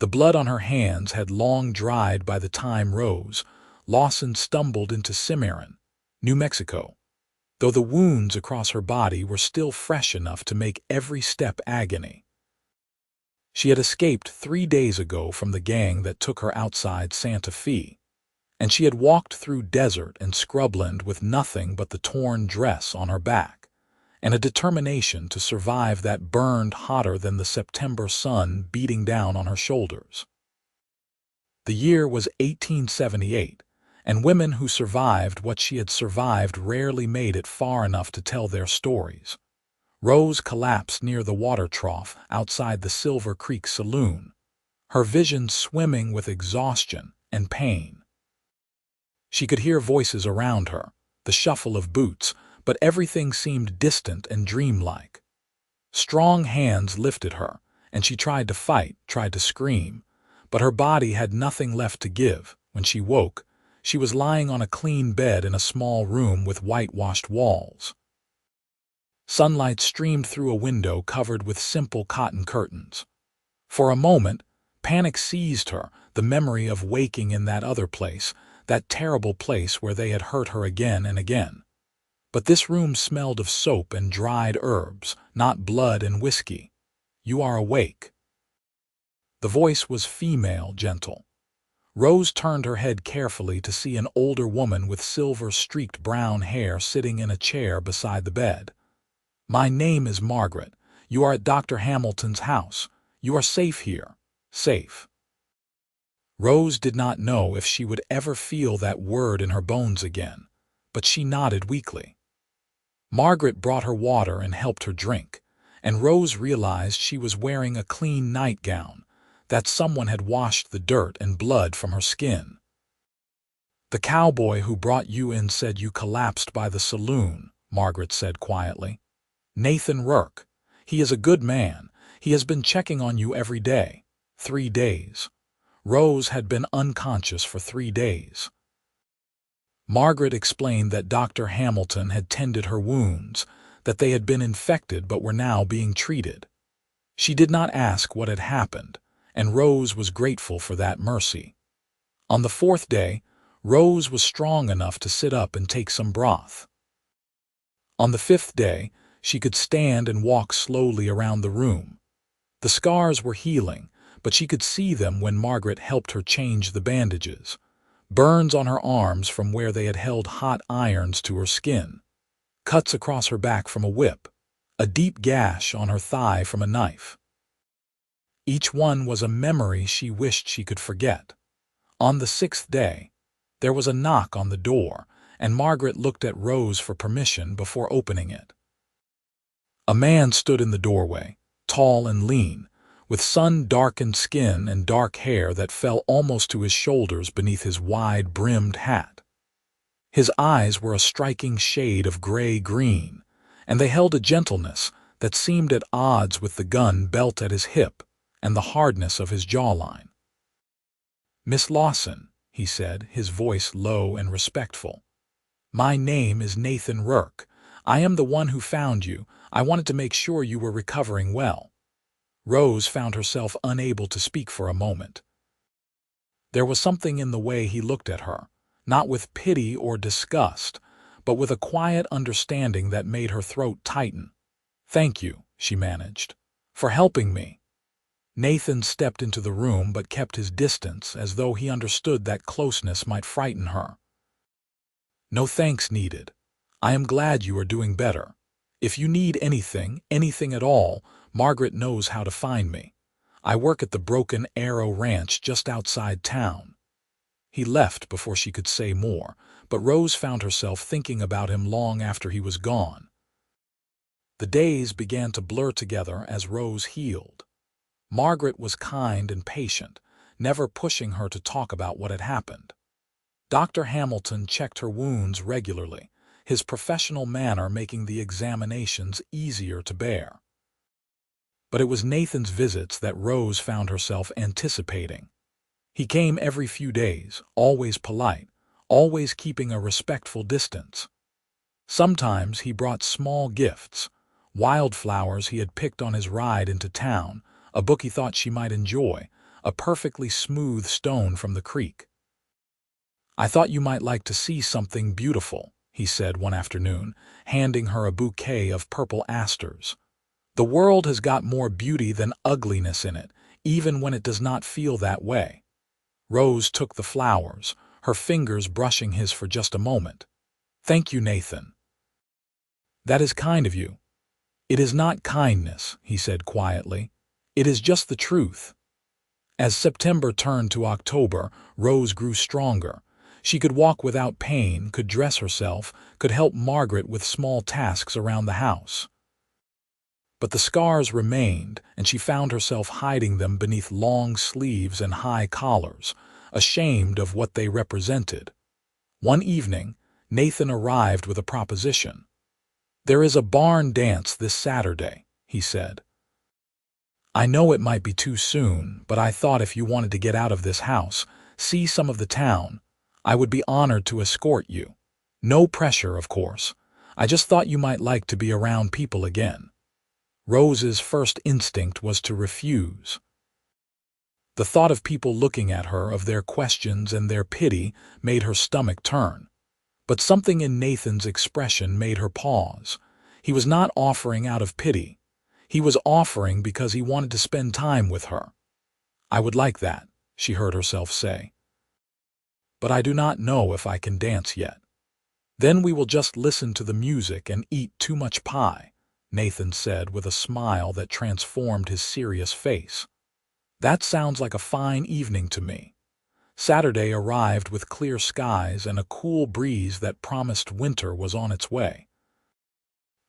The blood on her hands had long dried by the time Lawson stumbled into Cimarron, New Mexico, though the wounds across her body were still fresh enough to make every step agony. She had escaped 3 days ago from the gang that took her outside Santa Fe, and she had walked through desert and scrubland with nothing but the torn dress on her back, and a determination to survive that burned hotter than the September sun beating down on her shoulders. The year was 1878, and women who survived what she had survived rarely made it far enough to tell their stories. Rose collapsed near the water trough outside the Silver Creek Saloon, her vision swimming with exhaustion and pain. She could hear voices around her, the shuffle of boots, but everything seemed distant and dreamlike. Strong hands lifted her, and she tried to fight, tried to scream, but her body had nothing left to give. When she woke, she was lying on a clean bed in a small room with whitewashed walls. Sunlight streamed through a window covered with simple cotton curtains. For a moment, panic seized her, the memory of waking in that other place, that terrible place where they had hurt her again and again. But this room smelled of soap and dried herbs, not blood and whiskey. "You are awake." The voice was female, gentle. Rose turned her head carefully to see an older woman with silver-streaked brown hair sitting in a chair beside the bed. "My name is Margaret. You are at Dr. Hamilton's house. You are safe here. Safe." Rose did not know if she would ever feel that word in her bones again, but she nodded weakly. Margaret brought her water and helped her drink, and Rose realized she was wearing a clean nightgown, that someone had washed the dirt and blood from her skin. "The cowboy who brought you in said you collapsed by the saloon," Margaret said quietly. "Nathan Rourke. He is a good man. He has been checking on you every day. 3 days. Rose had been unconscious for 3 days. Margaret explained that Dr. Hamilton had tended her wounds, that they had been infected but were now being treated. She did not ask what had happened, and Rose was grateful for that mercy. On the 4th day, Rose was strong enough to sit up and take some broth. On the 5th day, she could stand and walk slowly around the room. The scars were healing, but she could see them when Margaret helped her change the bandages. Burns on her arms from where they had held hot irons to her skin. Cuts across her back from a whip. A deep gash on her thigh from a knife. Each one was a memory she wished she could forget. On the 6th day, there was a knock on the door, and Margaret looked at Rose for permission before opening it. A man stood in the doorway, tall and lean, with sun-darkened skin and dark hair that fell almost to his shoulders beneath his wide-brimmed hat. His eyes were a striking shade of gray-green, and they held a gentleness that seemed at odds with the gun belt at his hip and the hardness of his jawline. "Miss Lawson," he said, his voice low and respectful. "My name is Nathan Rourke. I am the one who found you. I wanted to make sure you were recovering well." Rose found herself unable to speak for a moment. There was something in the way he looked at her, not with pity or disgust, but with a quiet understanding that made her throat tighten. "Thank you," she managed, "for helping me." Nathan stepped into the room but kept his distance as though he understood that closeness might frighten her. "No thanks needed. I am glad you are doing better. If you need anything at all, Margaret knows how to find me. I work at the Broken Arrow Ranch just outside town." He left before she could say more, but Rose found herself thinking about him long after he was gone. The days began to blur together as Rose healed. Margaret was kind and patient, never pushing her to talk about what had happened. Dr. Hamilton checked her wounds regularly, his professional manner making the examinations easier to bear. But it was Nathan's visits that Rose found herself anticipating. He came every few days, always polite, always keeping a respectful distance. Sometimes he brought small gifts, wildflowers he had picked on his ride into town, a book he thought she might enjoy, a perfectly smooth stone from the creek. "I thought you might like to see something beautiful," he said one afternoon, handing her a bouquet of purple asters. "The world has got more beauty than ugliness in it, even when it does not feel that way." Rose took the flowers, her fingers brushing his for just a moment. "Thank you, Nathan." "That is kind of you." "It is not kindness," he said quietly. "It is just the truth." As September turned to October, Rose grew stronger. She could walk without pain, could dress herself, could help Margaret with small tasks around the house. But the scars remained, and she found herself hiding them beneath long sleeves and high collars, ashamed of what they represented. One evening, Nathan arrived with a proposition. "There is a barn dance this Saturday," he said. "I know it might be too soon, but I thought if you wanted to get out of this house, see some of the town, I would be honored to escort you. No pressure, of course. I just thought you might like to be around people again." Rose's first instinct was to refuse. The thought of people looking at her, of their questions and their pity, made her stomach turn. But something in Nathan's expression made her pause. He was not offering out of pity. He was offering because he wanted to spend time with her. "I would like that," she heard herself say. "But I do not know if I can dance yet." "Then we will just listen to the music and eat too much pie," Nathan said with a smile that transformed his serious face. "That sounds like a fine evening to me." Saturday arrived with clear skies and a cool breeze that promised winter was on its way.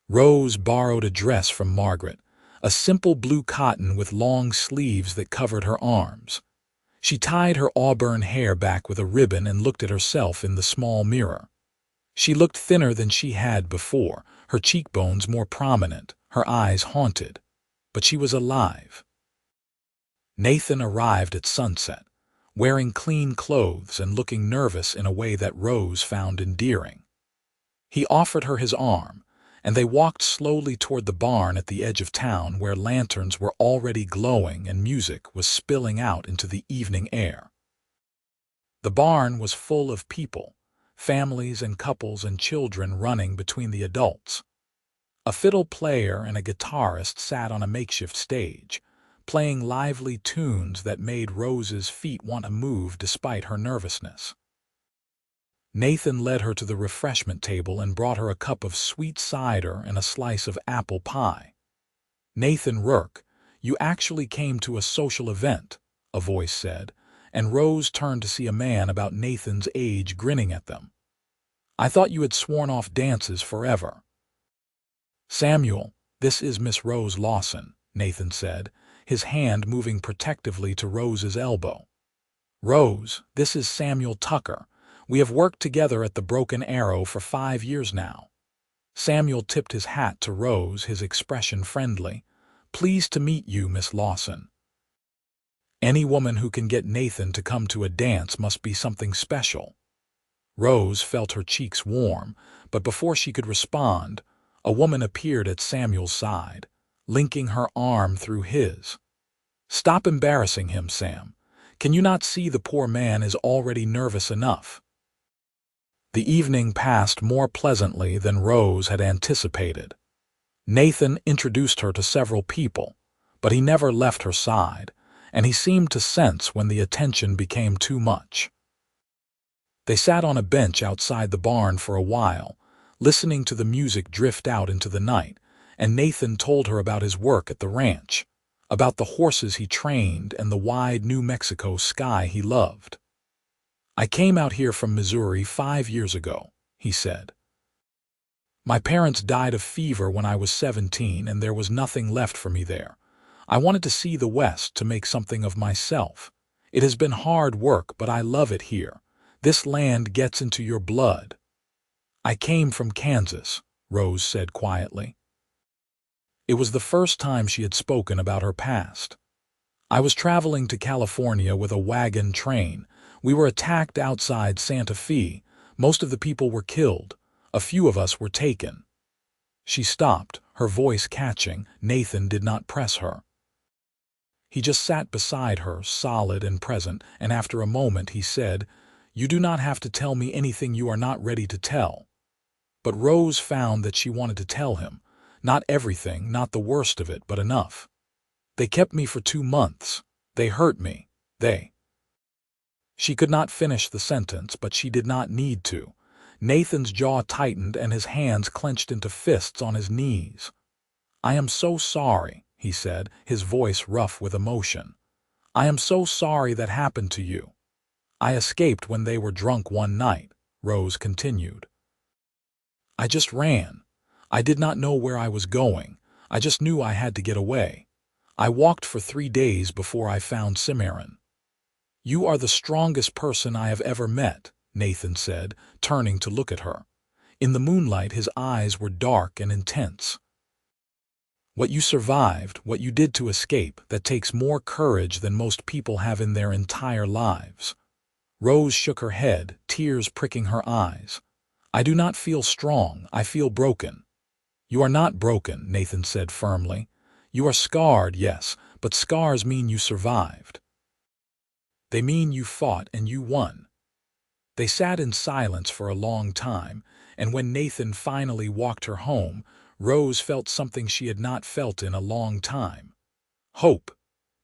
Rose borrowed a dress from Margaret, a simple blue cotton with long sleeves that covered her arms. She tied her auburn hair back with a ribbon and looked at herself in the small mirror. She looked thinner than she had before, her cheekbones more prominent, her eyes haunted. But she was alive. Nathan arrived at sunset, wearing clean clothes and looking nervous in a way that Rose found endearing. He offered her his arm, and they walked slowly toward the barn at the edge of town where lanterns were already glowing and music was spilling out into the evening air. The barn was full of people, families and couples and children running between the adults. A fiddle player and a guitarist sat on a makeshift stage, playing lively tunes that made Rose's feet want to move despite her nervousness. Nathan led her to the refreshment table and brought her a cup of sweet cider and a slice of apple pie. "Nathan Rourke, you actually came to a social event," a voice said, and Rose turned to see a man about Nathan's age grinning at them. "I thought you had sworn off dances forever." "Samuel, this is Miss Rose Lawson," Nathan said, his hand moving protectively to Rose's elbow. "Rose, this is Samuel Tucker. We have worked together at the Broken Arrow for 5 years now." Samuel tipped his hat to Rose, his expression friendly. "Pleased to meet you, Miss Lawson." Any woman who can get Nathan to come to a dance must be something special. Rose felt her cheeks warm, but before she could respond, a woman appeared at Samuel's side, linking her arm through his. "Stop embarrassing him, Sam. Can you not see the poor man is already nervous enough?" The evening passed more pleasantly than Rose had anticipated. Nathan introduced her to several people, but he never left her side, and he seemed to sense when the attention became too much. They sat on a bench outside the barn for a while, listening to the music drift out into the night, and Nathan told her about his work at the ranch, about the horses he trained and the wide New Mexico sky he loved. "I came out here from Missouri 5 years ago," he said. "My parents died of fever when I was 17, and there was nothing left for me there. I wanted to see the West to make something of myself. It has been hard work, but I love it here. This land gets into your blood." "I came from Kansas," Rose said quietly. It was the first time she had spoken about her past. "I was traveling to California with a wagon train. We were attacked outside Santa Fe. Most of the people were killed. A few of us were taken." She stopped, her voice catching. Nathan did not press her. He just sat beside her, solid and present, and after a moment he said, "You do not have to tell me anything you are not ready to tell." But Rose found that she wanted to tell him. Not everything, not the worst of it, but enough. "They kept me for 2 months. They hurt me. They—" She could not finish the sentence, but she did not need to. Nathan's jaw tightened and his hands clenched into fists on his knees. "I am so sorry," he said, his voice rough with emotion. "I am so sorry that happened to you." "I escaped when they were drunk one night," Rose continued. "I just ran. I did not know where I was going. I just knew I had to get away. I walked for 3 days before I found Cimarron." "You are the strongest person I have ever met," Nathan said, turning to look at her. In the moonlight his eyes were dark and intense. "What you survived, what you did to escape, that takes more courage than most people have in their entire lives." Rose shook her head, tears pricking her eyes. "I do not feel strong, I feel broken." "You are not broken," Nathan said firmly. "You are scarred, yes, but scars mean you survived. They mean you fought and you won." They sat in silence for a long time, and when Nathan finally walked her home, Rose felt something she had not felt in a long time. Hope.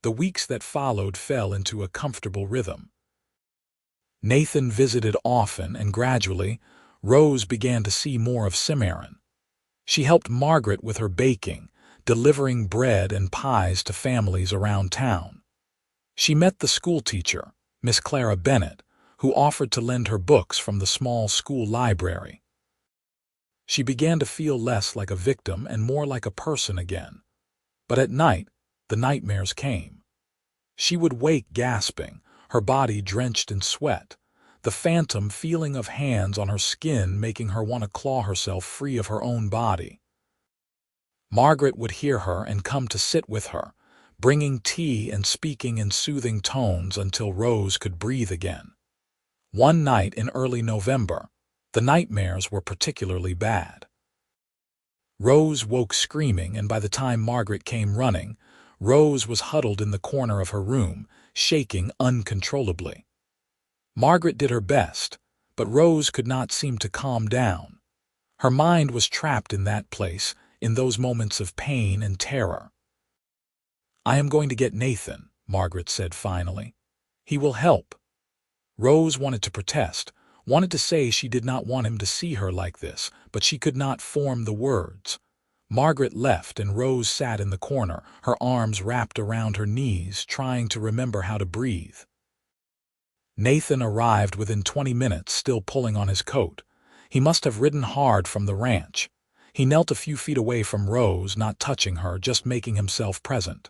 The weeks that followed fell into a comfortable rhythm. Nathan visited often, and gradually, Rose began to see more of Cimarron. She helped Margaret with her baking, delivering bread and pies to families around town. She met the schoolteacher, Miss Clara Bennett, who offered to lend her books from the small school library. She began to feel less like a victim and more like a person again. But at night, the nightmares came. She would wake gasping, her body drenched in sweat, the phantom feeling of hands on her skin making her want to claw herself free of her own body. Margaret would hear her and come to sit with her, bringing tea and speaking in soothing tones until Rose could breathe again. One night in early November, the nightmares were particularly bad. Rose woke screaming, and by the time Margaret came running, Rose was huddled in the corner of her room, shaking uncontrollably. Margaret did her best, but Rose could not seem to calm down. Her mind was trapped in that place, in those moments of pain and terror. "I am going to get Nathan," Margaret said finally. "He will help." Rose wanted to protest, wanted to say she did not want him to see her like this, but she could not form the words. Margaret left and Rose sat in the corner, her arms wrapped around her knees, trying to remember how to breathe. Nathan arrived within 20 minutes, still pulling on his coat. He must have ridden hard from the ranch. He knelt a few feet away from Rose, not touching her, just making himself present.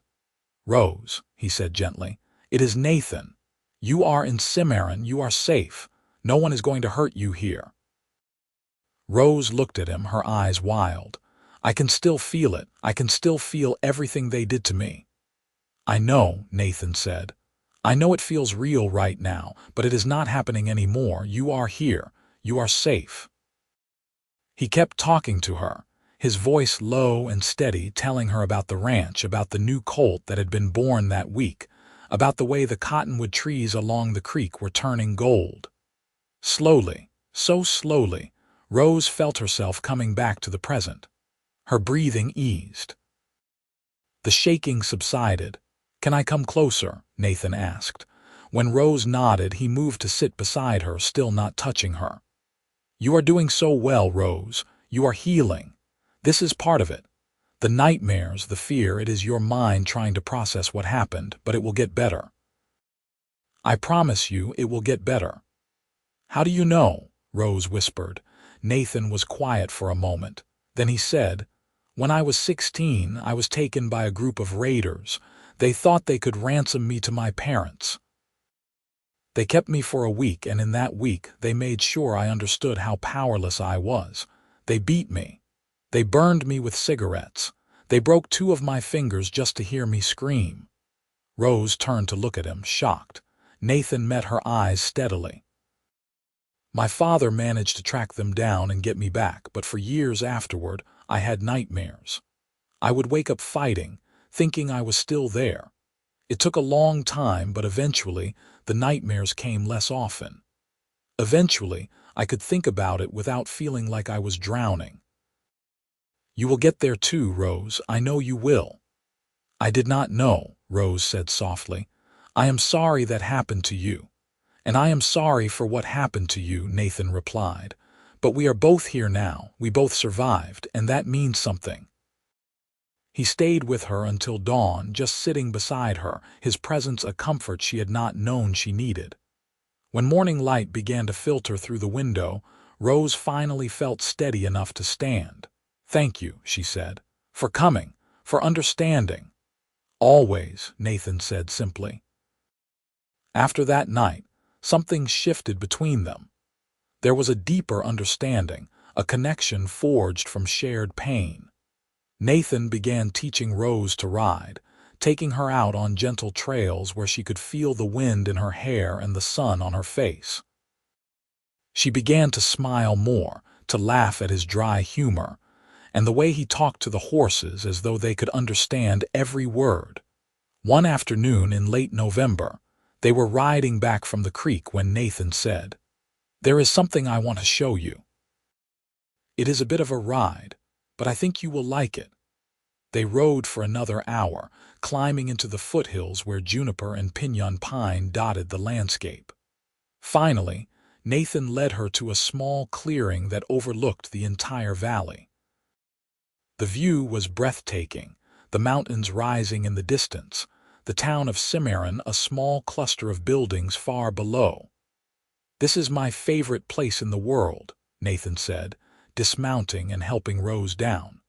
"Rose," he said gently, "it is Nathan. You are in Cimarron, you are safe. No one is going to hurt you here." Rose looked at him, her eyes wild. "I can still feel it. I can still feel everything they did to me." "I know," Nathan said. "I know it feels real right now, but it is not happening anymore. You are here. You are safe." He kept talking to her, his voice low and steady, telling her about the ranch, about the new colt that had been born that week, about the way the cottonwood trees along the creek were turning gold. Slowly, so slowly, Rose felt herself coming back to the present. Her breathing eased. The shaking subsided. "Can I come closer?" Nathan asked. When Rose nodded, he moved to sit beside her, still not touching her. "You are doing so well, Rose. You are healing. This is part of it. The nightmares, the fear, it is your mind trying to process what happened, but it will get better. I promise you it will get better." "How do you know?" Rose whispered. Nathan was quiet for a moment. Then he said, "When I was 16, I was taken by a group of raiders. They thought they could ransom me to my parents. They kept me for a week, and in that week they made sure I understood how powerless I was. They beat me. They burned me with cigarettes. They broke 2 of my fingers just to hear me scream." Rose turned to look at him, shocked. Nathan met her eyes steadily. "My father managed to track them down and get me back, but for years afterward, I had nightmares. I would wake up fighting, thinking I was still there. It took a long time, but eventually, the nightmares came less often. Eventually, I could think about it without feeling like I was drowning. You will get there too, Rose. I know you will. I did not know, Rose said softly. I am sorry that happened to you. And I am sorry for what happened to you, Nathan replied. But we are both here now. We both survived, and that means something. He stayed with her until dawn, just sitting beside her, his presence a comfort she had not known she needed. When morning light began to filter through the window, Rose finally felt steady enough to stand. Thank you, she said, for coming, for understanding. Always, Nathan said simply. After that night, something shifted between them. There was a deeper understanding, a connection forged from shared pain. Nathan began teaching Rose to ride, taking her out on gentle trails where she could feel the wind in her hair and the sun on her face. She began to smile more, to laugh at his dry humor, and the way he talked to the horses as though they could understand every word. One afternoon in late November, they were riding back from the creek when Nathan said, "There is something I want to show you. It is a bit of a ride, but I think you will like it." They rode for another hour, climbing into the foothills where juniper and pinyon pine dotted the landscape. Finally, Nathan led her to a small clearing that overlooked the entire valley. The view was breathtaking, the mountains rising in the distance, the town of Cimarron a small cluster of buildings far below. "This is my favorite place in the world," Nathan said, dismounting and helping Rose down.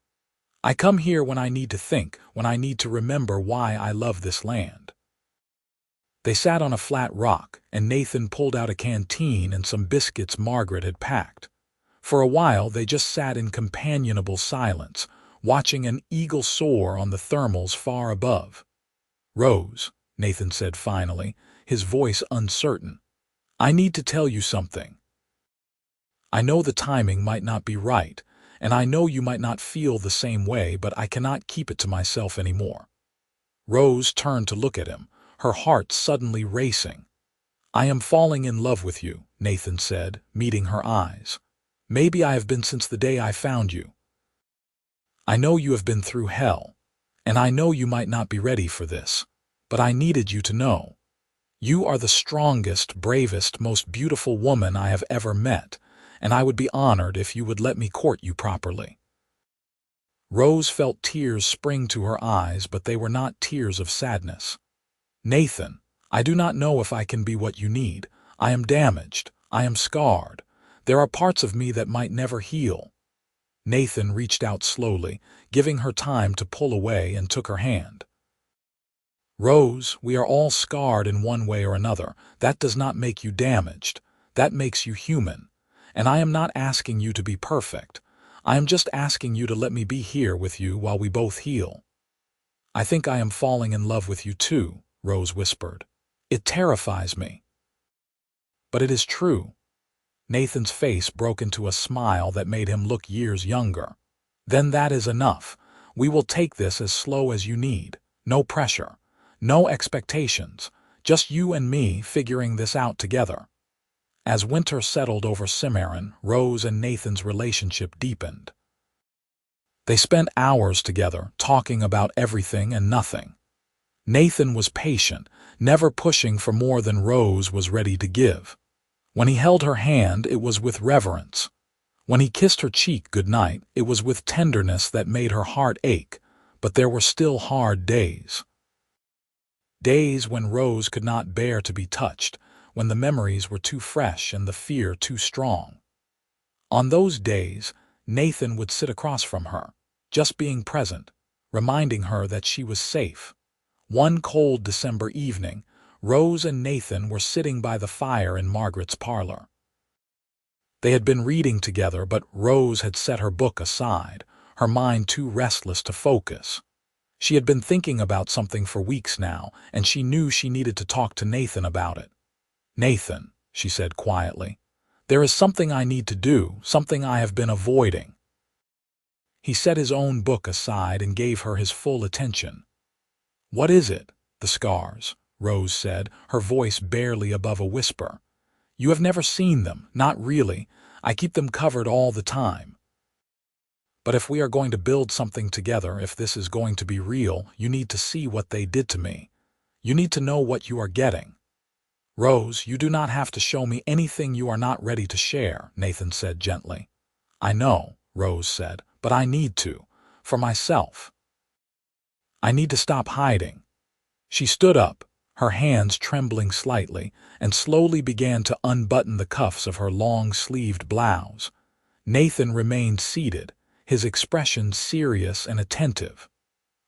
"I come here when I need to think, when I need to remember why I love this land." They sat on a flat rock, and Nathan pulled out a canteen and some biscuits Margaret had packed. For a while they just sat in companionable silence, watching an eagle soar on the thermals far above. "Rose," Nathan said finally, his voice uncertain, "I need to tell you something. I know the timing might not be right, and I know you might not feel the same way, but I cannot keep it to myself anymore." Rose turned to look at him, her heart suddenly racing. "I am falling in love with you," Nathan said, meeting her eyes. "Maybe I have been since the day I found you. I know you have been through hell, and I know you might not be ready for this, but I needed you to know. You are the strongest, bravest, most beautiful woman I have ever met, and I would be honored if you would let me court you properly." Rose felt tears spring to her eyes, but they were not tears of sadness. "Nathan, I do not know if I can be what you need. I am damaged. I am scarred. There are parts of me that might never heal." Nathan reached out slowly, giving her time to pull away, and took her hand. "Rose, we are all scarred in one way or another. That does not make you damaged. That makes you human. And I am not asking you to be perfect. I am just asking you to let me be here with you while we both heal." "I think I am falling in love with you too," Rose whispered. "It terrifies me. But it is true." Nathan's face broke into a smile that made him look years younger. "Then that is enough. We will take this as slow as you need. No pressure. No expectations. Just you and me figuring this out together." As winter settled over Cimarron, Rose and Nathan's relationship deepened. They spent hours together, talking about everything and nothing. Nathan was patient, never pushing for more than Rose was ready to give. When he held her hand, it was with reverence. When he kissed her cheek goodnight, it was with tenderness that made her heart ache, but there were still hard days. Days when Rose could not bear to be touched, when the memories were too fresh and the fear too strong. On those days, Nathan would sit across from her, just being present, reminding her that she was safe. One cold December evening, Rose and Nathan were sitting by the fire in Margaret's parlor. They had been reading together, but Rose had set her book aside, her mind too restless to focus. She had been thinking about something for weeks now, and she knew she needed to talk to Nathan about it. "Nathan," she said quietly, "there is something I need to do, something I have been avoiding." He set his own book aside and gave her his full attention. "What is it?" "The scars," Rose said, her voice barely above a whisper. "You have never seen them, not really. I keep them covered all the time. But if we are going to build something together, if this is going to be real, you need to see what they did to me. You need to know what you are getting." "Rose, you do not have to show me anything you are not ready to share," Nathan said gently. "I know," Rose said, "but I need to. For myself. I need to stop hiding." She stood up, her hands trembling slightly, and slowly began to unbutton the cuffs of her long-sleeved blouse. Nathan remained seated, his expression serious and attentive.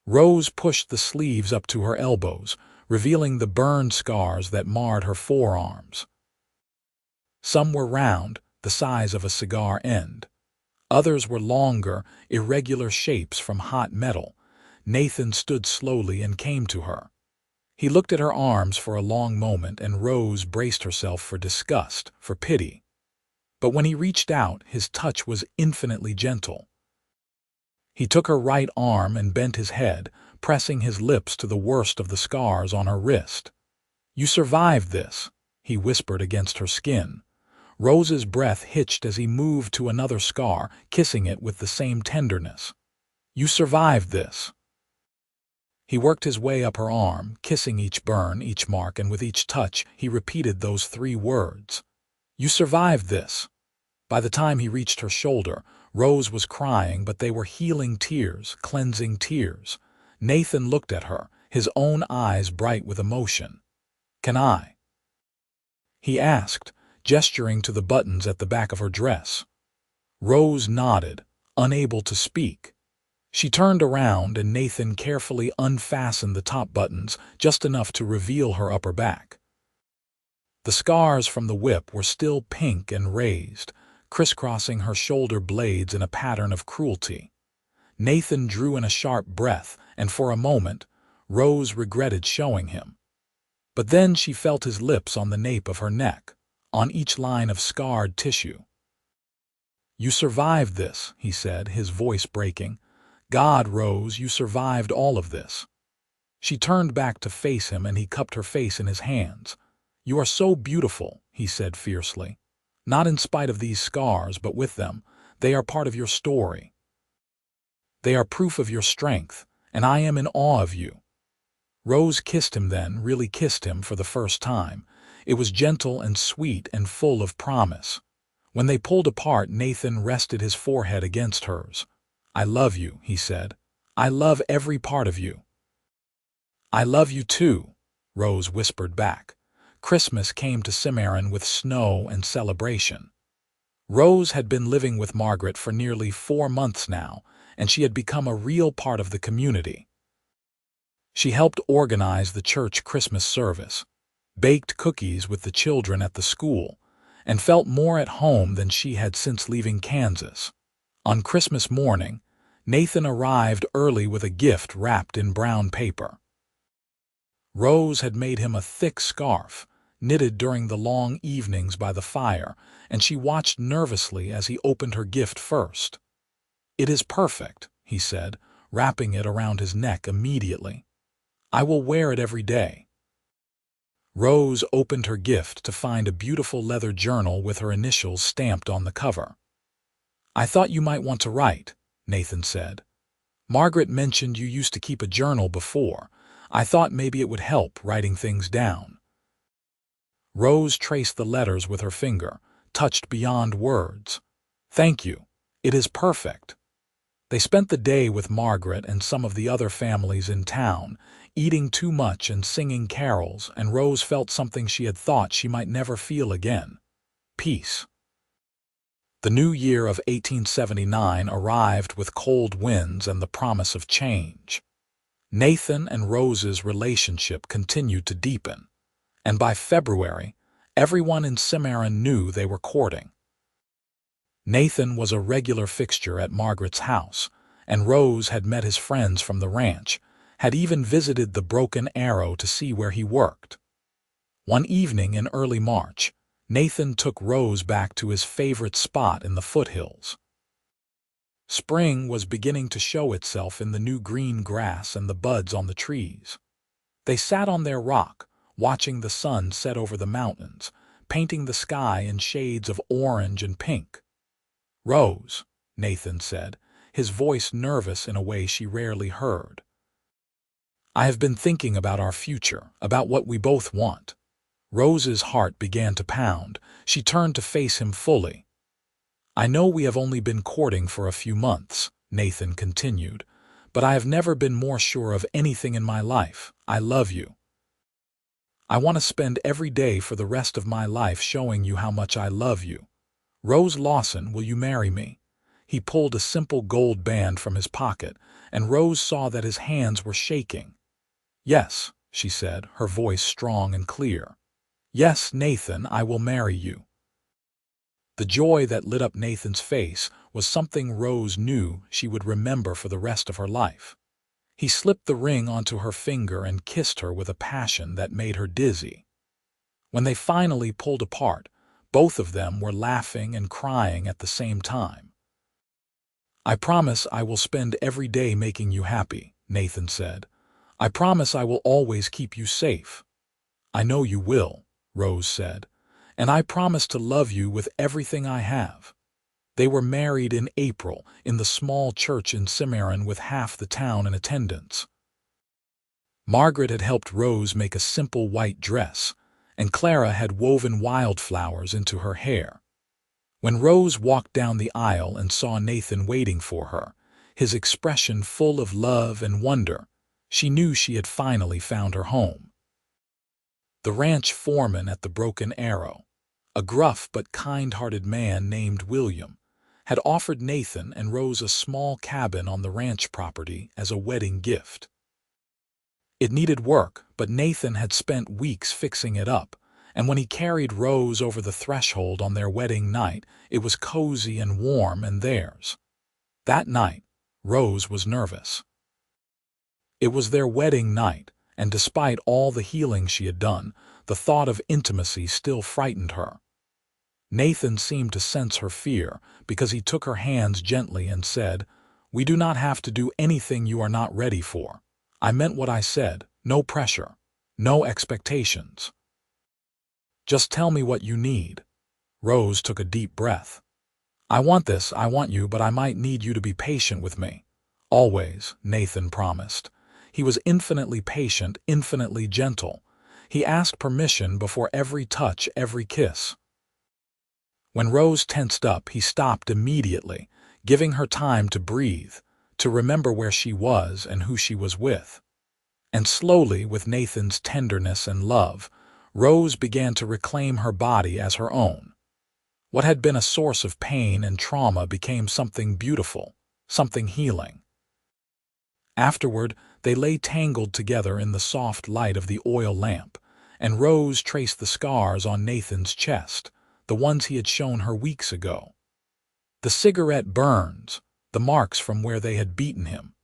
Rose pushed the sleeves up to her elbows, revealing the burn scars that marred her forearms. Some were round, the size of a cigar end. Others were longer, irregular shapes from hot metal. Nathan stood slowly and came to her. He looked at her arms for a long moment, and Rose braced herself for disgust, for pity. But when he reached out, his touch was infinitely gentle. He took her right arm and bent his head, pressing his lips to the worst of the scars on her wrist. "You survived this," he whispered against her skin. Rose's breath hitched as he moved to another scar, kissing it with the same tenderness. "You survived this." He worked his way up her arm, kissing each burn, each mark, and with each touch he repeated those 3 words. "You survived this." By the time he reached her shoulder, Rose was crying, but they were healing tears, cleansing tears. Nathan looked at her, his own eyes bright with emotion. "Can I?" he asked, gesturing to the buttons at the back of her dress. Rose nodded, unable to speak. She turned around, and Nathan carefully unfastened the top buttons, just enough to reveal her upper back. The scars from the whip were still pink and raised, crisscrossing her shoulder blades in a pattern of cruelty. Nathan drew in a sharp breath, and for a moment, Rose regretted showing him. But then she felt his lips on the nape of her neck, on each line of scarred tissue. "You survived this," he said, his voice breaking. "God, Rose, you survived all of this." She turned back to face him, and he cupped her face in his hands. "You are so beautiful," he said fiercely. "Not in spite of these scars, but with them. They are part of your story. They are proof of your strength, and I am in awe of you." Rose kissed him then, really kissed him for the first time. It was gentle and sweet and full of promise. When they pulled apart, Nathan rested his forehead against hers. "I love you," he said. "I love every part of you." "I love you too," Rose whispered back. Christmas came to Cimarron with snow and celebration. Rose had been living with Margaret for nearly 4 months now, and she had become a real part of the community. She helped organize the church Christmas service, baked cookies with the children at the school, and felt more at home than she had since leaving Kansas. On Christmas morning, Nathan arrived early with a gift wrapped in brown paper. Rose had made him a thick scarf, knitted during the long evenings by the fire, and she watched nervously as he opened her gift first. "It is perfect," he said, wrapping it around his neck immediately. "I will wear it every day." Rose opened her gift to find a beautiful leather journal with her initials stamped on the cover. "I thought you might want to write," Nathan said. "Margaret mentioned you used to keep a journal before. I thought maybe it would help writing things down." Rose traced the letters with her finger, touched beyond words. "Thank you. It is perfect." They spent the day with Margaret and some of the other families in town, eating too much and singing carols, and Rose felt something she had thought she might never feel again: peace. The new year of 1879 arrived with cold winds and the promise of change. Nathan and Rose's relationship continued to deepen, and by February, everyone in Cimarron knew they were courting. Nathan was a regular fixture at Margaret's house, and Rose had met his friends from the ranch, had even visited the Broken Arrow to see where he worked. One evening in early March, Nathan took Rose back to his favorite spot in the foothills. Spring was beginning to show itself in the new green grass and the buds on the trees. They sat on their rock, watching the sun set over the mountains, painting the sky in shades of orange and pink. "Rose," Nathan said, his voice nervous in a way she rarely heard. "I have been thinking about our future, about what we both want." Rose's heart began to pound. She turned to face him fully. "I know we have only been courting for a few months," Nathan continued, "but I have never been more sure of anything in my life. I love you. I want to spend every day for the rest of my life showing you how much I love you. Rose Lawson, will you marry me?" He pulled a simple gold band from his pocket, and Rose saw that his hands were shaking. "Yes," she said, her voice strong and clear. "Yes, Nathan, I will marry you." The joy that lit up Nathan's face was something Rose knew she would remember for the rest of her life. He slipped the ring onto her finger and kissed her with a passion that made her dizzy. When they finally pulled apart, both of them were laughing and crying at the same time. "I promise I will spend every day making you happy," Nathan said. "I promise I will always keep you safe." "I know you will," Rose said. "And I promise to love you with everything I have." They were married in April in the small church in Cimarron with half the town in attendance. Margaret had helped Rose make a simple white dress, and Clara had woven wildflowers into her hair. When Rose walked down the aisle and saw Nathan waiting for her, his expression full of love and wonder, she knew she had finally found her home. The ranch foreman at the Broken Arrow, a gruff but kind-hearted man named William, had offered Nathan and Rose a small cabin on the ranch property as a wedding gift. It needed work, but Nathan had spent weeks fixing it up, and when he carried Rose over the threshold on their wedding night, it was cozy and warm and theirs. That night, Rose was nervous. It was their wedding night, and despite all the healing she had done, the thought of intimacy still frightened her. Nathan seemed to sense her fear because he took her hands gently and said, "We do not have to do anything you are not ready for. I meant what I said, no pressure, no expectations. Just tell me what you need." Rose took a deep breath. "I want this, I want you, but I might need you to be patient with me." "Always," Nathan promised. He was infinitely patient, infinitely gentle. He asked permission before every touch, every kiss. When Rose tensed up, he stopped immediately, giving her time to breathe, to remember where she was and who she was with. And slowly, with Nathan's tenderness and love, Rose began to reclaim her body as her own. What had been a source of pain and trauma became something beautiful, something healing. Afterward, they lay tangled together in the soft light of the oil lamp, and Rose traced the scars on Nathan's chest, the ones he had shown her weeks ago. The cigarette burns, the marks from where they had beaten him.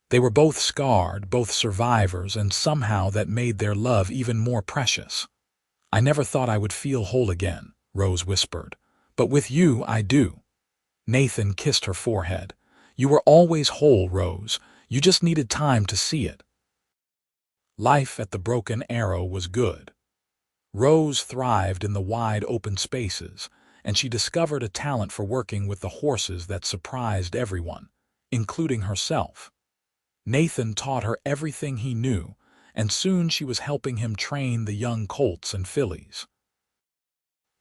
They were both scarred, both survivors, and somehow that made their love even more precious. "I never thought I would feel whole again," Rose whispered. "But with you, I do." Nathan kissed her forehead. "You were always whole, Rose. You just needed time to see it." Life at the Broken Arrow was good. Rose thrived in the wide open spaces, and she discovered a talent for working with the horses that surprised everyone, including herself. Nathan taught her everything he knew, and soon she was helping him train the young colts and fillies.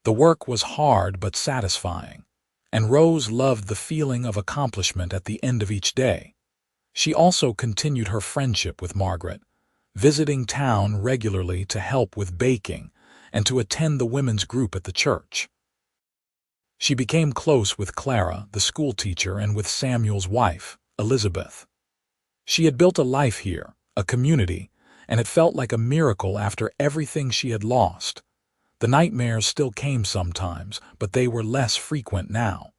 The work was hard but satisfying, and Rose loved the feeling of accomplishment at the end of each day. She also continued her friendship with Margaret, visiting town regularly to help with baking and to attend the women's group at the church. She became close with Clara, the schoolteacher, and with Samuel's wife, Elizabeth. She had built a life here, a community, and it felt like a miracle after everything she had lost. The nightmares still came sometimes, but they were less frequent now.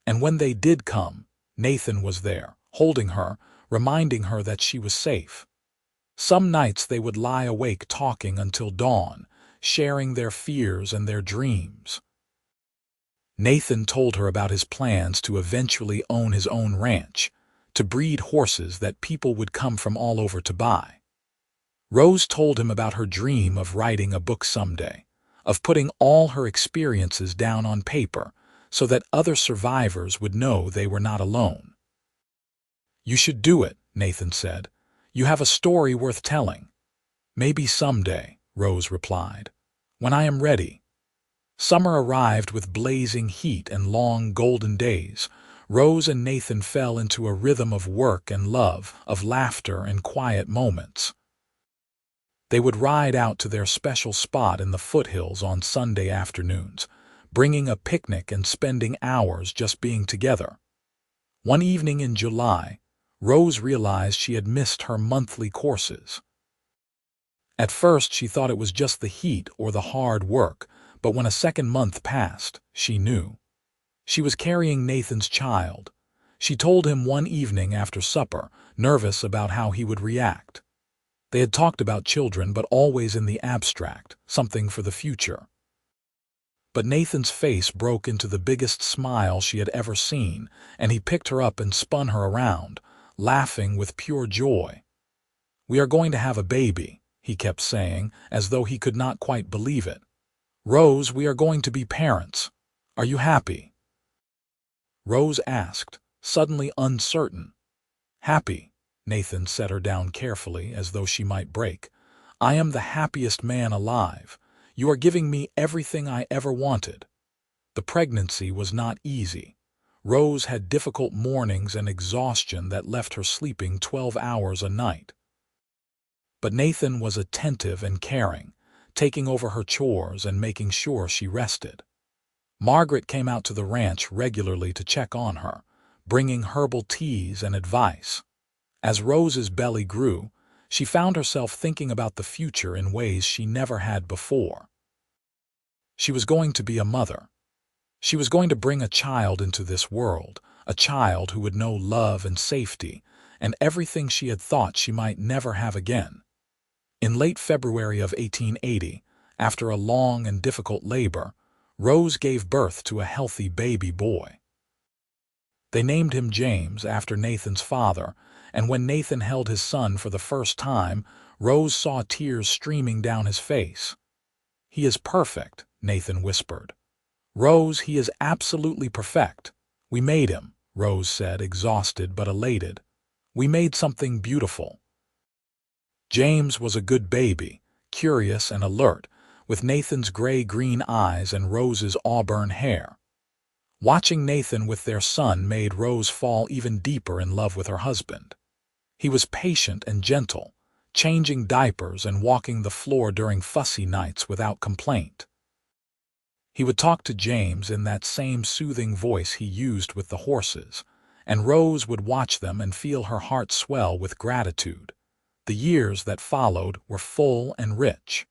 And when they did come, Nathan was there, holding her, reminding her that she was safe. Some nights they would lie awake talking until dawn, sharing their fears and their dreams. Nathan told her about his plans to eventually own his own ranch, to breed horses that people would come from all over to buy. Rose told him about her dream of writing a book someday, of putting all her experiences down on paper so that other survivors would know they were not alone. "You should do it," Nathan said. "You have a story worth telling." "Maybe someday," Rose replied. "When I am ready." Summer arrived with blazing heat and long golden days. Rose and Nathan fell into a rhythm of work and love, of laughter and quiet moments. They would ride out to their special spot in the foothills on Sunday afternoons, bringing a picnic and spending hours just being together. One evening in July, Rose realized she had missed her monthly courses. At first, she thought it was just the heat or the hard work, but when a second month passed, she knew. She was carrying Nathan's child. She told him one evening after supper, nervous about how he would react. They had talked about children, but always in the abstract, something for the future. But Nathan's face broke into the biggest smile she had ever seen, and he picked her up and spun her around, laughing with pure joy. "We are going to have a baby," he kept saying, as though he could not quite believe it. "Rose, we are going to be parents. Are you happy?" Rose asked, suddenly uncertain. "Happy," Nathan set her down carefully, as though she might break. "I am the happiest man alive. You are giving me everything I ever wanted." The pregnancy was not easy. Rose had difficult mornings and exhaustion that left her sleeping 12 hours a night. But Nathan was attentive and caring, taking over her chores and making sure she rested. Margaret came out to the ranch regularly to check on her, bringing herbal teas and advice. As Rose's belly grew, she found herself thinking about the future in ways she never had before. She was going to be a mother. She was going to bring a child into this world, a child who would know love and safety, and everything she had thought she might never have again. In late February of 1880, after a long and difficult labor, Rose gave birth to a healthy baby boy. They named him James after Nathan's father, and when Nathan held his son for the first time, Rose saw tears streaming down his face. "He is perfect," Nathan whispered. "Rose, he is absolutely perfect. We made him," Rose said, exhausted but elated. "We made something beautiful." James was a good baby, curious and alert, with Nathan's gray-green eyes and Rose's auburn hair. Watching Nathan with their son made Rose fall even deeper in love with her husband. He was patient and gentle, changing diapers and walking the floor during fussy nights without complaint. He would talk to James in that same soothing voice he used with the horses, and Rose would watch them and feel her heart swell with gratitude. The years that followed were full and rich.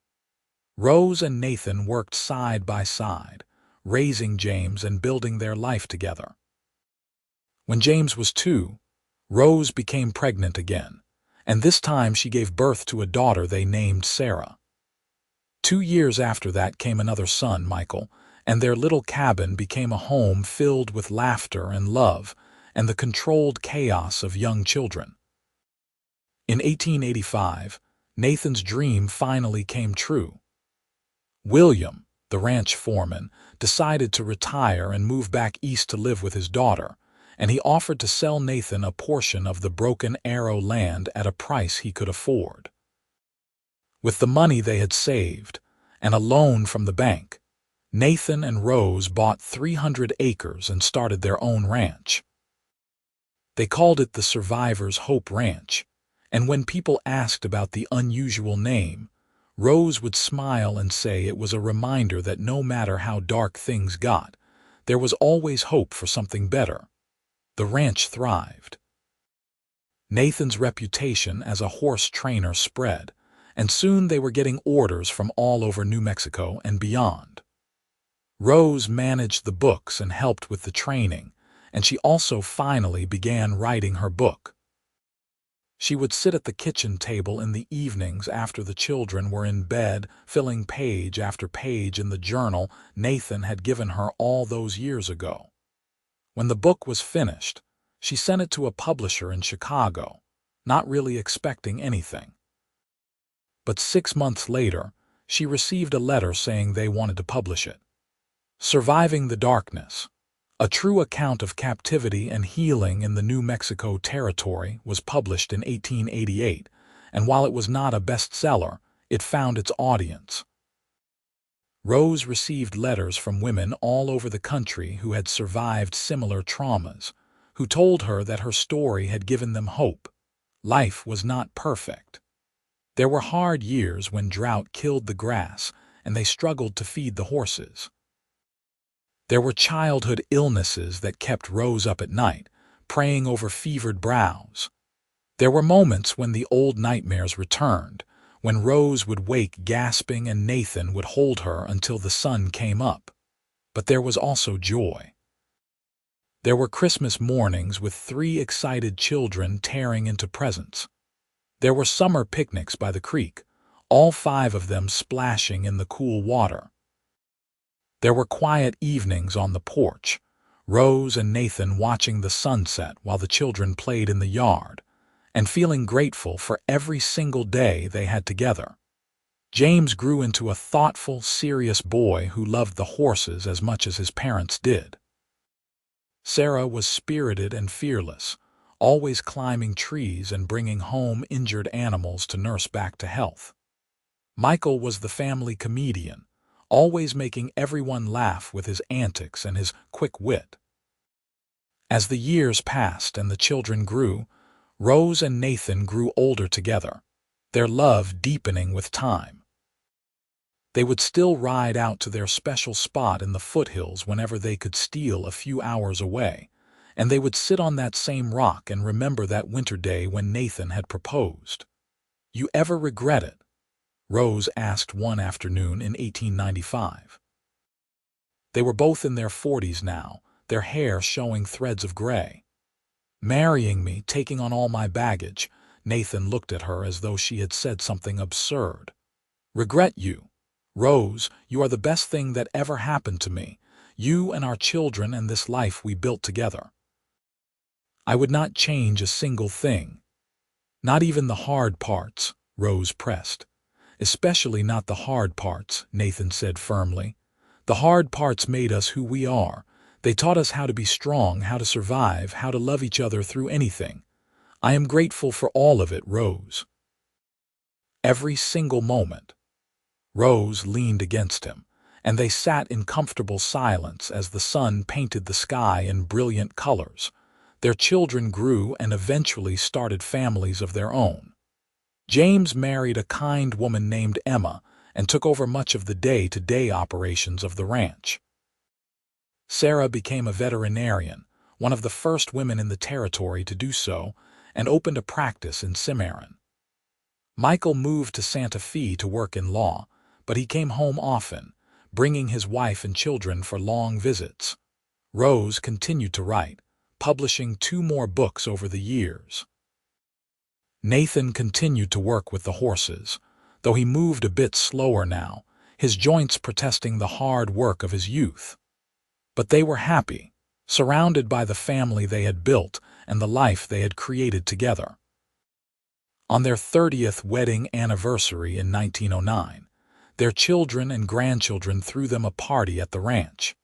Rose and Nathan worked side by side, raising James and building their life together. When James was 2, Rose became pregnant again, and this time she gave birth to a daughter they named Sarah. 2 years after that came another son, Michael, and their little cabin became a home filled with laughter and love and the controlled chaos of young children. In 1885, Nathan's dream finally came true. William, the ranch foreman, decided to retire and move back east to live with his daughter, and he offered to sell Nathan a portion of the Broken Arrow land at a price he could afford. With the money they had saved, and a loan from the bank, Nathan and Rose bought 300 acres and started their own ranch. They called it the Survivor's Hope Ranch, and when people asked about the unusual name, Rose would smile and say it was a reminder that no matter how dark things got, there was always hope for something better. The ranch thrived. Nathan's reputation as a horse trainer spread, and soon they were getting orders from all over New Mexico and beyond. Rose managed the books and helped with the training, and she also finally began writing her book. She would sit at the kitchen table in the evenings after the children were in bed, filling page after page in the journal Nathan had given her all those years ago. When the book was finished, She sent it to a publisher in Chicago, not really expecting anything. But 6 months later, she received a letter saying they wanted to publish it. Surviving the Darkness, a true account of captivity and healing in the New Mexico Territory, was published in 1888, and while it was not a bestseller, it found its audience. Rose received letters from women all over the country who had survived similar traumas, who told her that her story had given them hope. Life was not perfect. There were hard years when drought killed the grass and they struggled to feed the horses. There were childhood illnesses that kept Rose up at night, praying over fevered brows. There were moments when the old nightmares returned, when Rose would wake gasping and Nathan would hold her until the sun came up. But there was also joy. There were Christmas mornings with 3 excited children tearing into presents. There were summer picnics by the creek, all 5 of them splashing in the cool water. There were quiet evenings on the porch, Rose and Nathan watching the sunset while the children played in the yard, and feeling grateful for every single day they had together. James grew into a thoughtful, serious boy who loved the horses as much as his parents did. Sarah was spirited and fearless, always climbing trees and bringing home injured animals to nurse back to health. Michael was the family comedian, always making everyone laugh with his antics and his quick wit. As the years passed and the children grew, Rose and Nathan grew older together, their love deepening with time. They would still ride out to their special spot in the foothills whenever they could steal a few hours away, and they would sit on that same rock and remember that winter day when Nathan had proposed. "You ever regret it?" Rose asked one afternoon in 1895. They were both in their 40s now, their hair showing threads of gray. "Marrying me, taking on all my baggage," Nathan looked at her as though she had said something absurd. "Regret you? Rose, you are the best thing that ever happened to me, you and our children and this life we built together. I would not change a single thing. Not even the hard parts," Rose pressed. "Especially not the hard parts," Nathan said firmly. "The hard parts made us who we are. They taught us how to be strong, how to survive, how to love each other through anything. I am grateful for all of it, Rose." Every single moment. Rose leaned against him, and they sat in comfortable silence as the sun painted the sky in brilliant colors. Their children grew and eventually started families of their own. James married a kind woman named Emma and took over much of the day-to-day operations of the ranch. Sarah became a veterinarian, one of the first women in the territory to do so, and opened a practice in Cimarron. Michael moved to Santa Fe to work in law, but he came home often, bringing his wife and children for long visits. Rose continued to write, publishing 2 more books over the years. Nathan continued to work with the horses, though he moved a bit slower now, his joints protesting the hard work of his youth. But they were happy, surrounded by the family they had built and the life they had created together. On their 30th wedding anniversary in 1909, their children and grandchildren threw them a party at the ranch.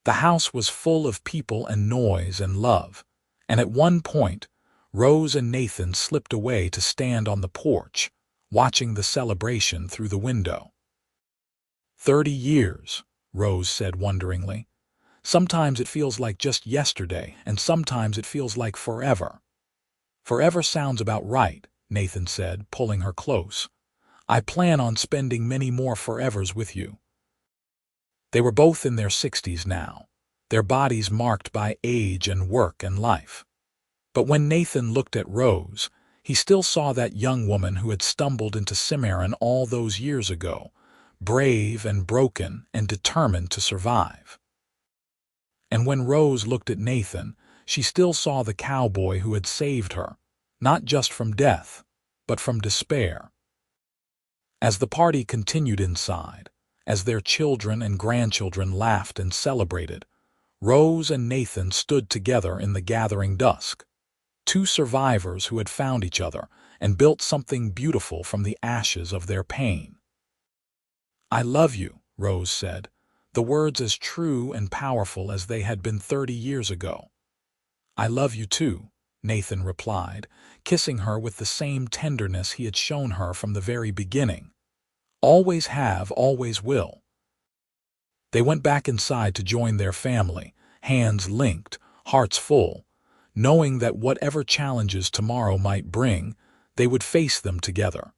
The house was full of people and noise and love, and at one point, Rose and Nathan slipped away to stand on the porch, watching the celebration through the window. 30 years, Rose said wonderingly. "Sometimes it feels like just yesterday, and sometimes it feels like forever." "Forever sounds about right," Nathan said, pulling her close. "I plan on spending many more forevers with you." They were both in their 60s now, their bodies marked by age and work and life. But when Nathan looked at Rose, he still saw that young woman who had stumbled into Cimarron all those years ago, brave and broken and determined to survive. And when Rose looked at Nathan, she still saw the cowboy who had saved her, not just from death, but from despair. As the party continued inside, as their children and grandchildren laughed and celebrated, Rose and Nathan stood together in the gathering dusk, two survivors who had found each other and built something beautiful from the ashes of their pain. "I love you," Rose said, the words as true and powerful as they had been 30 years ago. "I love you too," Nathan replied, kissing her with the same tenderness he had shown her from the very beginning. "Always have, always will." They went back inside to join their family, hands linked, hearts full, knowing that whatever challenges tomorrow might bring, they would face them together.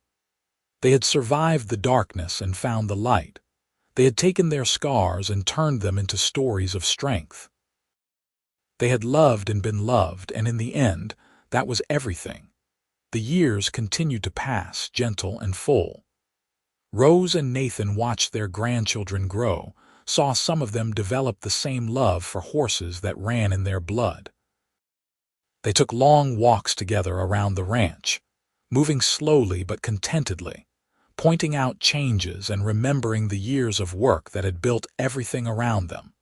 They had survived the darkness and found the light. They had taken their scars and turned them into stories of strength. They had loved and been loved, and in the end, that was everything. The years continued to pass, gentle and full. Rose and Nathan watched their grandchildren grow, saw some of them develop the same love for horses that ran in their blood. They took long walks together around the ranch, moving slowly but contentedly, pointing out changes and remembering the years of work that had built everything around them.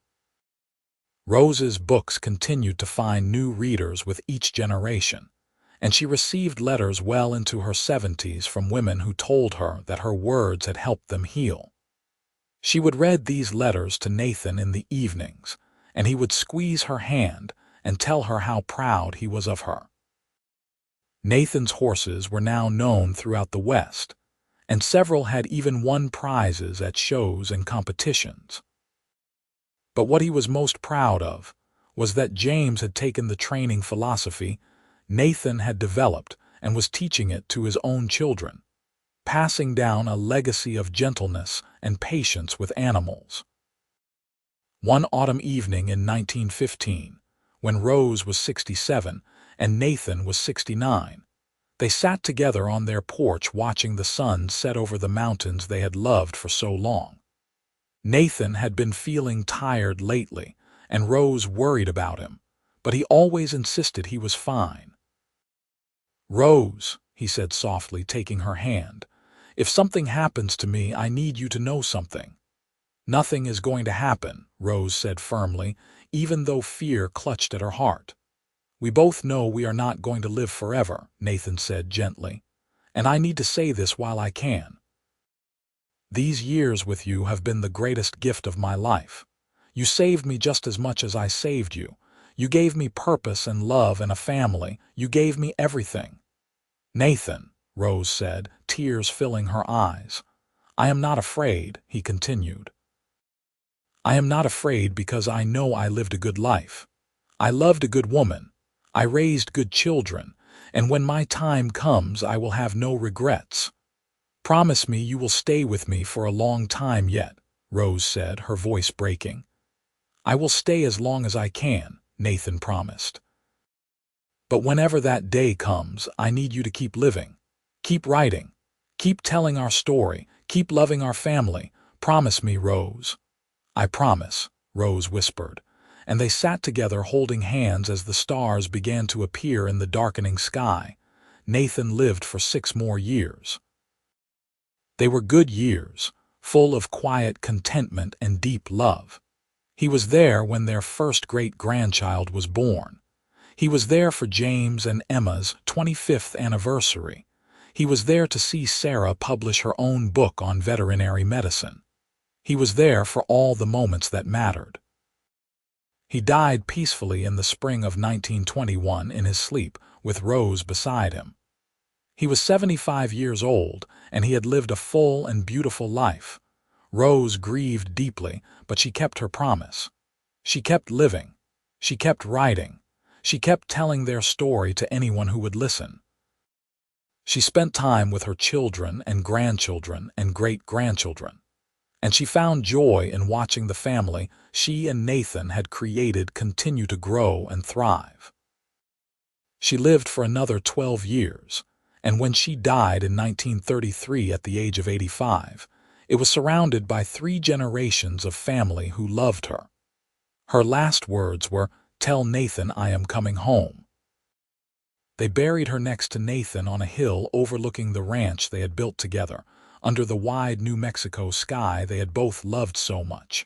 Rose's books continued to find new readers with each generation, and she received letters well into her 70s from women who told her that her words had helped them heal. She would read these letters to Nathan in the evenings, and he would squeeze her hand and tell her how proud he was of her. Nathan's horses were now known throughout the West, and several had even won prizes at shows and competitions. But what he was most proud of was that James had taken the training philosophy Nathan had developed and was teaching it to his own children, passing down a legacy of gentleness and patience with animals. One autumn evening in 1915, when Rose was 67 and Nathan was 69, they sat together on their porch watching the sun set over the mountains they had loved for so long. Nathan had been feeling tired lately, and Rose worried about him, but he always insisted he was fine. "Rose," he said softly, taking her hand, "if something happens to me, I need you to know something." "Nothing is going to happen," Rose said firmly, even though fear clutched at her heart. "We both know we are not going to live forever," Nathan said gently, "and I need to say this while I can. These years with you have been the greatest gift of my life. You saved me just as much as I saved you. You gave me purpose and love and a family. You gave me everything." "Nathan," Rose said, tears filling her eyes. "I am not afraid," he continued. "I am not afraid because I know I lived a good life. I loved a good woman. I raised good children, and when my time comes, I will have no regrets. Promise me you will stay with me for a long time yet," Rose said, her voice breaking. "I will stay as long as I can," Nathan promised. "But whenever that day comes, I need you to keep living. Keep writing. Keep telling our story. Keep loving our family. Promise me, Rose." "I promise," Rose whispered, and they sat together holding hands as the stars began to appear in the darkening sky. Nathan lived for 6 more years. They were good years, full of quiet contentment and deep love. He was there when their first great-grandchild was born. He was there for James and Emma's 25th anniversary. He was there to see Sarah publish her own book on veterinary medicine. He was there for all the moments that mattered. He died peacefully in the spring of 1921 in his sleep, with Rose beside him. He was 75 years old, and he had lived a full and beautiful life. Rose grieved deeply, but she kept her promise. She kept living. She kept writing. She kept telling their story to anyone who would listen. She spent time with her children and grandchildren and great-grandchildren, and she found joy in watching the family she and Nathan had created continue to grow and thrive. She lived for another 12 years, and when she died in 1933 at the age of 85, it was surrounded by 3 generations of family who loved her. Her last words were, "Tell Nathan I am coming home." They buried her next to Nathan on a hill overlooking the ranch they had built together, under the wide New Mexico sky they had both loved so much.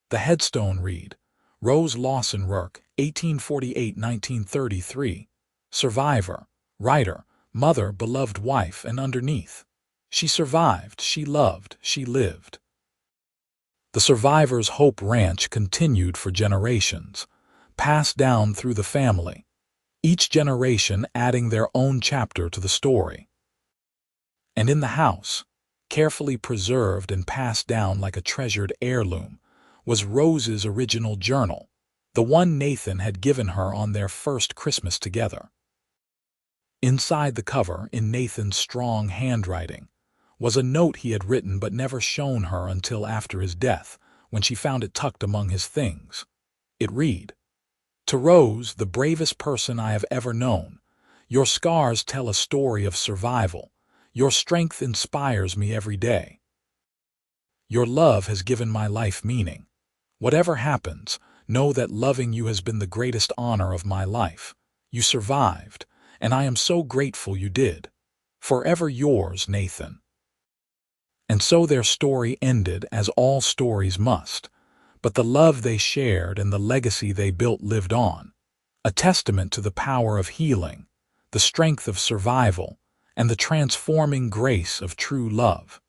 The headstone read, Rose Lawson Rourke, 1848–1933. Survivor, writer, mother, beloved wife, and underneath. She survived, she loved, she lived. The survivor's Hope Ranch continued for generations, passed down through the family, each generation adding their own chapter to the story. And in the house, carefully preserved and passed down like a treasured heirloom, was Rose's original journal, the one Nathan had given her on their first Christmas together. Inside the cover, in Nathan's strong handwriting, was a note he had written but never shown her until after his death, when she found it tucked among his things. It read, "To Rose, the bravest person I have ever known, your scars tell a story of survival. Your strength inspires me every day. Your love has given my life meaning. Whatever happens, know that loving you has been the greatest honor of my life. You survived, and I am so grateful you did. Forever yours, Nathan." And so their story ended, as all stories must, but the love they shared and the legacy they built lived on, a testament to the power of healing, the strength of survival, and the transforming grace of true love.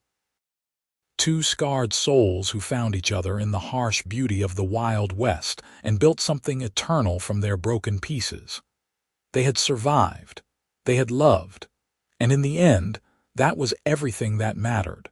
Two scarred souls who found each other in the harsh beauty of the Wild West and built something eternal from their broken pieces. They had survived, they had loved, and in the end, that was everything that mattered.